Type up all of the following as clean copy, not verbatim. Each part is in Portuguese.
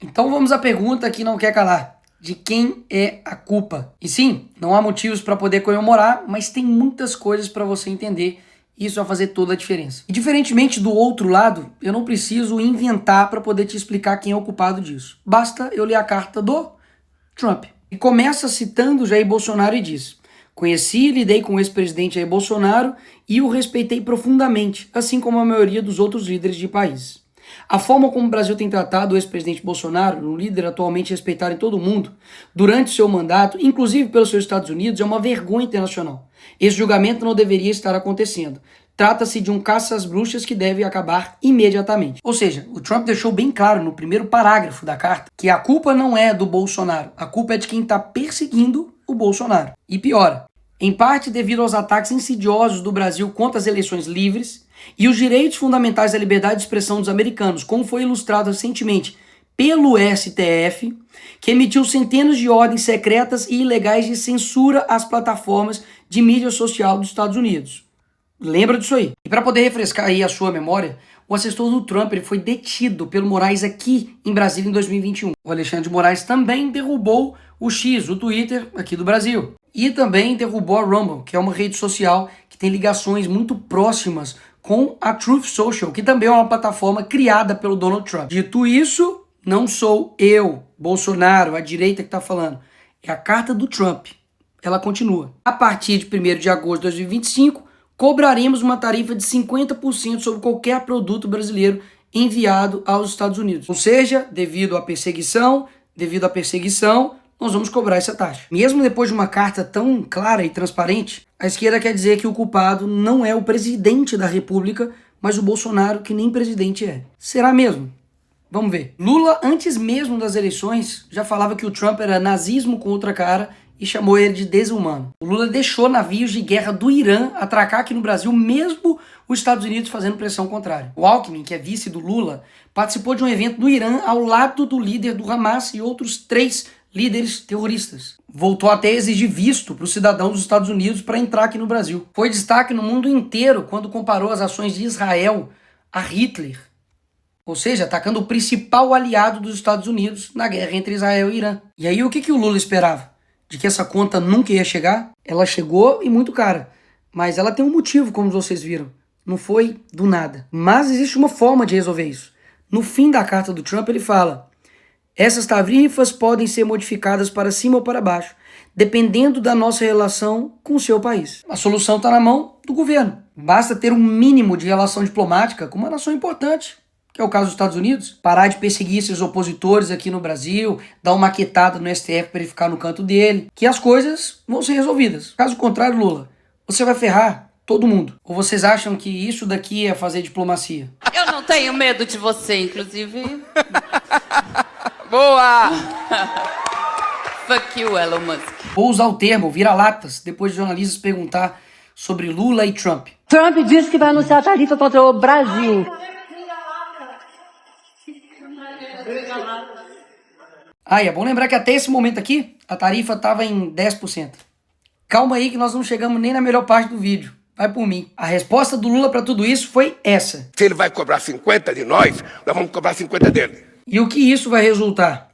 Então vamos à pergunta que não quer calar. De quem é a culpa? E sim, não há motivos para poder comemorar, mas tem muitas coisas para você entender. Isso vai fazer toda a diferença. E diferentemente do outro lado, eu não preciso inventar para poder te explicar quem é o culpado disso. Basta eu ler a carta do Trump. E começa citando Jair Bolsonaro e diz: conheci e lidei com o ex-presidente Jair Bolsonaro e o respeitei profundamente, assim como a maioria dos outros líderes de países. A forma como o Brasil tem tratado o ex-presidente Bolsonaro, um líder atualmente respeitado em todo o mundo, durante seu mandato, inclusive pelos seus Estados Unidos, é uma vergonha internacional. Esse julgamento não deveria estar acontecendo. Trata-se de um caça às bruxas que deve acabar imediatamente. Ou seja, o Trump deixou bem claro no primeiro parágrafo da carta que a culpa não é do Bolsonaro, a culpa é de quem está perseguindo o Bolsonaro. E piora, em parte devido aos ataques insidiosos do Brasil contra as eleições livres e os direitos fundamentais da liberdade de expressão dos americanos, como foi ilustrado recentemente pelo STF, que emitiu centenas de ordens secretas e ilegais de censura às plataformas de mídia social dos Estados Unidos. Lembra disso aí. E para poder refrescar aí a sua memória, o assessor do Trump ele foi detido pelo Moraes aqui em Brasília em 2021. O Alexandre de Moraes também derrubou o X, o Twitter, aqui do Brasil. E também derrubou a Rumble, que é uma rede social que tem ligações muito próximas com a Truth Social, que também é uma plataforma criada pelo Donald Trump. Dito isso, não sou eu, Bolsonaro, a direita que está falando. É a carta do Trump. Ela continua. A partir de 1º de agosto de 2025, cobraremos uma tarifa de 50% sobre qualquer produto brasileiro enviado aos Estados Unidos. Ou seja, devido à perseguição, nós vamos cobrar essa taxa. Mesmo depois de uma carta tão clara e transparente, a esquerda quer dizer que o culpado não é o presidente da República, mas o Bolsonaro, que nem presidente é. Será mesmo? Vamos ver. Lula, antes mesmo das eleições, já falava que o Trump era nazismo com outra cara e chamou ele de desumano. O Lula deixou navios de guerra do Irã atracar aqui no Brasil, mesmo os Estados Unidos fazendo pressão contrária. O Alckmin, que é vice do Lula, participou de um evento no Irã ao lado do líder do Hamas e outros 3 líderes terroristas. Voltou até a exigir visto para os cidadãos dos Estados Unidos para entrar aqui no Brasil. Foi destaque no mundo inteiro quando comparou as ações de Israel a Hitler. Ou seja, atacando o principal aliado dos Estados Unidos na guerra entre Israel e Irã. E aí o que o Lula esperava? De que essa conta nunca ia chegar? Ela chegou e muito cara. Mas ela tem um motivo, como vocês viram. Não foi do nada. Mas existe uma forma de resolver isso. No fim da carta do Trump ele fala: essas tarifas podem ser modificadas para cima ou para baixo, dependendo da nossa relação com o seu país. A solução está na mão do governo. Basta ter um mínimo de relação diplomática com uma nação importante, que é o caso dos Estados Unidos, parar de perseguir seus opositores aqui no Brasil, dar uma maquetada no STF para ele ficar no canto dele, que as coisas vão ser resolvidas. Caso contrário, Lula, você vai ferrar todo mundo. Ou vocês acham que isso daqui é fazer diplomacia? Eu não tenho medo de você, inclusive. Boa! Fuck you, Elon Musk. Vou usar o termo vira-latas depois de jornalistas perguntar sobre Lula e Trump. Trump disse que vai anunciar a tarifa contra o Brasil. Ah, e é bom lembrar que até esse momento aqui, a tarifa estava em 10%. Calma aí que nós não chegamos nem na melhor parte do vídeo. Vai por mim. A resposta do Lula para tudo isso foi essa. Se ele vai cobrar 50 de nós vamos cobrar 50 dele. E o que isso vai resultar?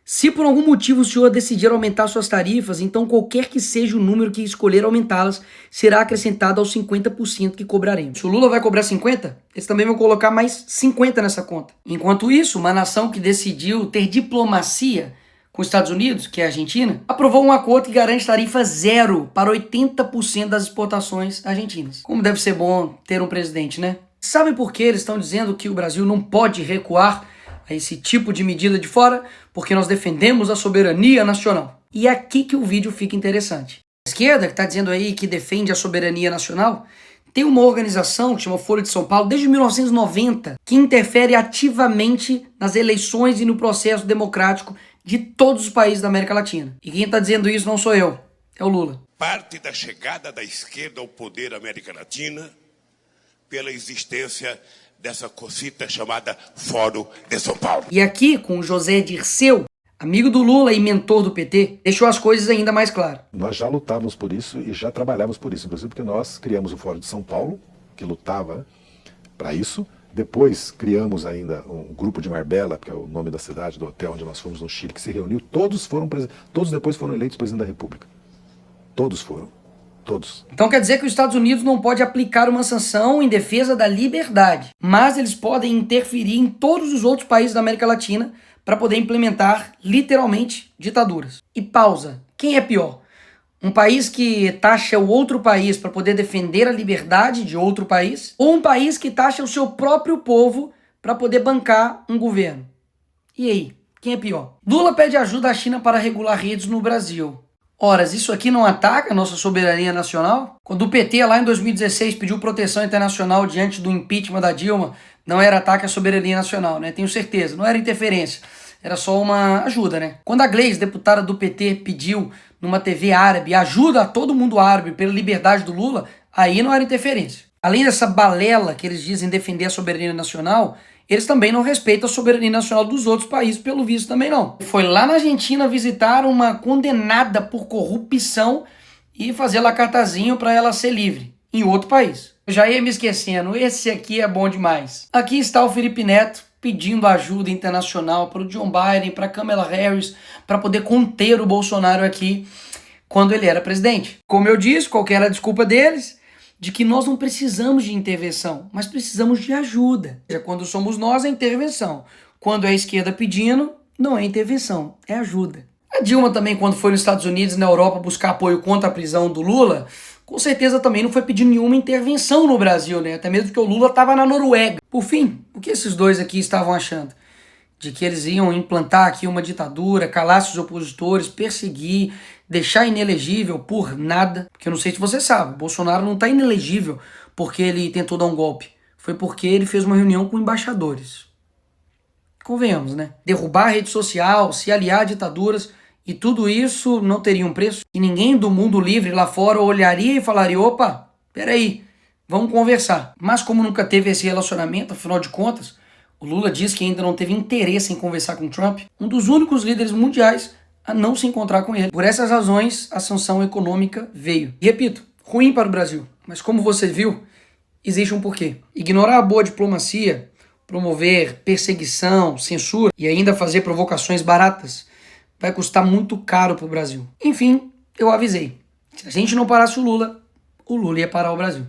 Se por algum motivo o senhor decidir aumentar suas tarifas, então qualquer que seja o número que escolher aumentá-las, será acrescentado aos 50% que cobraremos. Se o Lula vai cobrar 50, eles também vão colocar mais 50 nessa conta. Enquanto isso, uma nação que decidiu ter diplomacia com os Estados Unidos, que é a Argentina, aprovou um acordo que garante tarifa zero para 80% das exportações argentinas. Como deve ser bom ter um presidente, né? Sabe por que eles estão dizendo que o Brasil não pode recuar a esse tipo de medida de fora? Porque nós defendemos a soberania nacional. E é aqui que o vídeo fica interessante. A esquerda, que está dizendo aí que defende a soberania nacional, tem uma organização que chama Folha de São Paulo desde 1990, que interfere ativamente nas eleições e no processo democrático de todos os países da América Latina. E quem está dizendo isso não sou eu, é o Lula. Parte da chegada da esquerda ao poder na América Latina pela existência dessa cosita chamada Fórum de São Paulo. E aqui, com o José Dirceu, amigo do Lula e mentor do PT, deixou as coisas ainda mais claras. Nós já lutávamos por isso e já trabalhávamos por isso, inclusive porque nós criamos o Fórum de São Paulo, que lutava para isso, Depois criamos ainda um grupo de Marbella, que é o nome da cidade, do hotel onde nós fomos no Chile, que se reuniu. Todos depois foram eleitos presidente da República. Todos foram. Todos. Então quer dizer que os Estados Unidos não pode aplicar uma sanção em defesa da liberdade, mas eles podem interferir em todos os outros países da América Latina para poder implementar, literalmente, ditaduras. E pausa. Quem é pior? Um país que taxa o outro país para poder defender a liberdade de outro país? Ou um país que taxa o seu próprio povo para poder bancar um governo? E aí? Quem é pior? Lula pede ajuda à China para regular redes no Brasil. Ora, isso aqui não ataca a nossa soberania nacional? Quando o PT lá em 2016 pediu proteção internacional diante do impeachment da Dilma, não era ataque à soberania nacional, né? Tenho certeza, não era interferência, era só uma ajuda, né? Quando a Gleisi, deputada do PT, pediu numa TV árabe ajuda a todo mundo árabe pela liberdade do Lula, aí não era interferência. Além dessa balela que eles dizem defender a soberania nacional, eles também não respeitam a soberania nacional dos outros países, pelo visto também não. Foi lá na Argentina visitar uma condenada por corrupção e fazer lá cartazinho para ela ser livre, em outro país. Eu já ia me esquecendo, esse aqui é bom demais. Aqui está o Felipe Neto pedindo ajuda internacional para o John Biden, para Kamala Harris, para poder conter o Bolsonaro aqui quando ele era presidente. Como eu disse, qual que era a desculpa deles? De que nós não precisamos de intervenção, mas precisamos de ajuda. Quando somos nós, é intervenção. Quando é a esquerda pedindo, não é intervenção, é ajuda. A Dilma também, quando foi nos Estados Unidos e na Europa buscar apoio contra a prisão do Lula, com certeza também não foi pedir nenhuma intervenção no Brasil, né? Até mesmo porque o Lula estava na Noruega. Por fim, o que esses dois aqui estavam achando? De que eles iam implantar aqui uma ditadura, calar seus opositores, perseguir, deixar inelegível por nada. Porque eu não sei se você sabe, Bolsonaro não está inelegível porque ele tentou dar um golpe. Foi porque ele fez uma reunião com embaixadores. Convenhamos, né? Derrubar a rede social, se aliar a ditaduras, e tudo isso não teria um preço. E ninguém do mundo livre lá fora olharia e falaria, opa, peraí, vamos conversar. Mas como nunca teve esse relacionamento, afinal de contas, o Lula diz que ainda não teve interesse em conversar com Trump, um dos únicos líderes mundiais a não se encontrar com ele. Por essas razões, a sanção econômica veio. E repito, ruim para o Brasil. Mas como você viu, existe um porquê. Ignorar a boa diplomacia, promover perseguição, censura e ainda fazer provocações baratas vai custar muito caro para o Brasil. Enfim, eu avisei. Se a gente não parasse o Lula ia parar o Brasil.